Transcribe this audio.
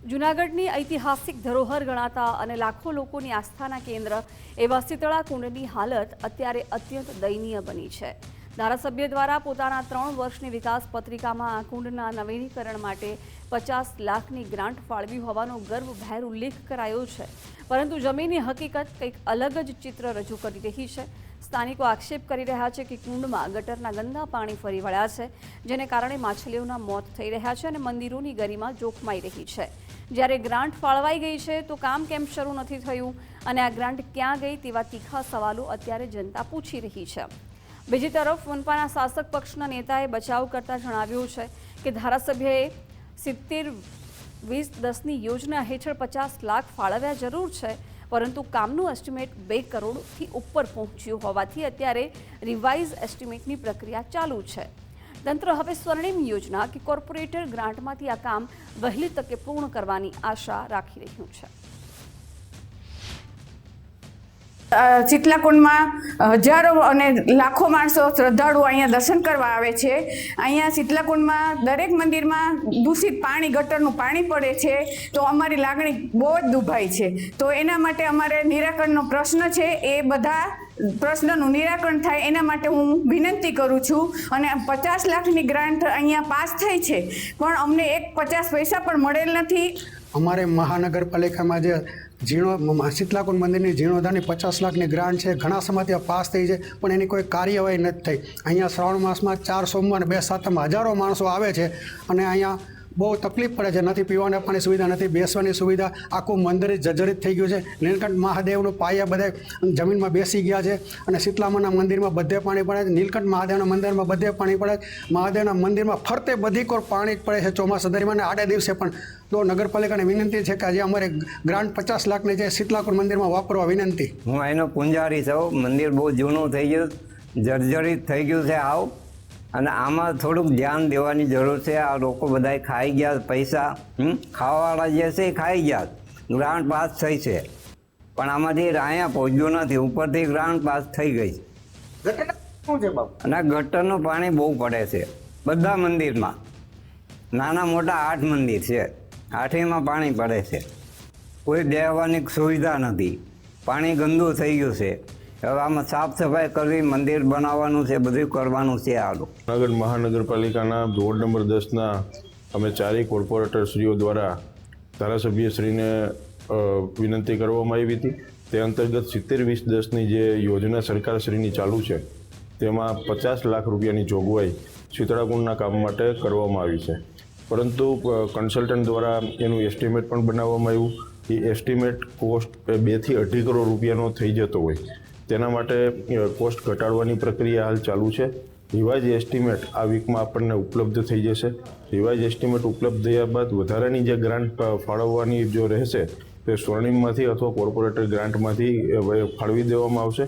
જૂનાગઢની ઐતિહાસિક ધરોહર ગણાતા અને લાખો લોકોની આસ્થાના કેન્દ્ર એવા શીતળા કુંડની હાલત અત્યારે અત્યંત દયનીય બની છે। ધારાસભ્ય દ્વારા પોતાના 3 વર્ષની વિકાસ પત્રિકામાં આ કુંડના નવીનીકરણ માટે 50 લાખની ગ્રાન્ટ ફાળવી હોવાનો ગર્વભેર ઉલ્લેખ કરાયો છે, પરંતુ જમીનની હકીકત કંઈક અલગ જ ચિત્ર રજૂ કરી રહી છે। સ્થાનિકો આક્ષેપ કરી રહ્યા છે કે કુંડમાં ગટરના ગંદા પાણી ફરી વળ્યા છે, જેને કારણે માછલીઓના મોત થઈ રહ્યા છે અને મંદિરોની ગરિમા જોખમાઈ રહી છે। જ્યારે ગ્રાન્ટ ફાળવાઈ ગઈ છે તો કામ કેમ શરૂ નથી થયું અને આ ગ્રાન્ટ ક્યાં ગઈ તેવા તીખા સવાલો અત્યારે જનતા પૂછી રહી છે। બીજી તરફ મનપાના શાસક પક્ષના નેતાએ બચાવ કરતા જણાવ્યું છે કે ધારાસભ્યએ 70-20-10ની યોજના હેઠળ 50 લાખ ફાળવ્યા જરૂર છે, પરંતુ કામનું એસ્ટિમેટ 2 કરોડથી ઉપર પહોંચ્યું હોવાથી અત્યારે રિવાઇઝ એસ્ટિમેટની પ્રક્રિયા ચાલુ છે। તંત્ર હવે સ્વર્ણિમ યોજના કે કોર્પોરેટર ગ્રાન્ટમાંથી આ કામ વહેલી તકે પૂર્ણ કરવાની આશા રાખી રહ્યું છે। શીતલાકુંડમાં હજારો અને લાખો માણસો શ્રદ્ધાળુઓ અહીંયા દર્શન કરવા આવે છે। અહીંયા શીતલાકુંડમાં દરેક મંદિરમાં દૂષિત પાણી, ગટરનું પાણી પડે છે, તો અમારી લાગણી બહુ જ દુભાઈ છે। તો એના માટે અમારે નિરાકરણનો પ્રશ્ન છે, એ બધા પ્રશ્નનું નિરાકરણ થાય એના માટે હું વિનંતી કરું છું। અને 50 લાખની ગ્રાન્ટ અહીંયા પાસ થઈ છે, પણ અમને 50 પૈસા પણ મળેલ નથી। અમારે મહાનગરપાલિકામાં જે શીતલાકુંડ મંદિરની જીર્ણોદ્ધારની 50 લાખની ગ્રાન્ટ છે, ઘણા સમયથી પાસ થઈ છે, પણ એની કોઈ કાર્યવાહી નથી થઈ। અહીંયા શ્રાવણ માસમાં 4 સોમવાર 2 સાતમમાં હજારો માણસો આવે છે અને અહીંયા બહુ તકલીફ પડે છે। નથી પીવાના પાણી સુવિધા, નથી બેસવાની સુવિધા, આખું મંદિર જર્જરિત થઈ ગયું છે। નીલકંઠ મહાદેવનું પાયા બધે જમીનમાં બેસી ગયા છે અને શીતલામાના મંદિરમાં બધે પાણી પડે છે। નીલકંઠ મહાદેવના મંદિરમાં બધે પાણી પડે છે। મહાદેવના મંદિરમાં ફરતે બધી કોર પાણી જ પડે છે ચોમાસા દરમિયાન આડે દિવસે પણ। તો નગરપાલિકાને વિનંતી છે કે આજે અમારે ગ્રાન્ટ 50 લાખની છે શીતલાકુંડ મંદિરમાં વાપરવા વિનંતી। હું અહીંનો પૂંજારી છું। મંદિર બહુ જૂનું થઈ ગયું, જર્જરિત થઈ ગયું છે આવ, અને આમાં થોડુંક ધ્યાન દેવાની જરૂર છે। આ લોકો બધાય ખાઈ ગયા પૈસા, ખાવાવાળા જે છે એ ખાઈ ગયા, ગ્રાન્ટ પાસ થઈ છે, પણ આમાંથી અહીંયા પહોંચ્યું નથી। ઉપરથી ગ્રાન્ટ પાસ થઈ ગઈ અને ગટરનું પાણી બહુ પડે છે બધા મંદિરમાં। નાના મોટા 8 મંદિર છે, 8એમાં પાણી પડે છે, કોઈ બેહવાની સુવિધા નથી, પાણી ગંદુ થઈ ગયું છે। હવે આમાં સાફ સફાઈ કરવી, મંદિર બનાવવાનું છે, બધું કરવાનું છે। આ જૂનાગઢ મહાનગરપાલિકાના વોર્ડ નંબર 10ના અમે 4 કોર્પોરેટરશ્રીઓ દ્વારા ધારાસભ્યશ્રીને વિનંતી કરવામાં આવી હતી। તે અંતર્ગત 70-20-10ની જે યોજના સરકારશ્રીની ચાલુ છે, તેમાં 50 લાખ રૂપિયાની જોગવાઈ શીતળાકુંડના કામ માટે કરવામાં આવી છે, પરંતુ કન્સલ્ટન્ટ દ્વારા એનું એસ્ટિમેટ પણ બનાવવામાં આવ્યું। એ એસ્ટિમેટ કોસ્ટ 2 થી 2.5 કરોડ રૂપિયાનો થઈ જતો હોય, તેના માટે કોસ્ટ ઘટાડવાની પ્રક્રિયા હાલ ચાલુ છે। રિવાઇઝ એસ્ટિમેટ આ વીકમાં આપણને ઉપલબ્ધ થઈ જશે। રિવાઇઝ એસ્ટિમેટ ઉપલબ્ધ થયા બાદ વધારાની જે ગ્રાન્ટ ફાળવવાની જો રહેશે તે સ્વર્ણિમમાંથી અથવા કોર્પોરેટર ગ્રાન્ટમાંથી ફાળવી દેવામાં આવશે।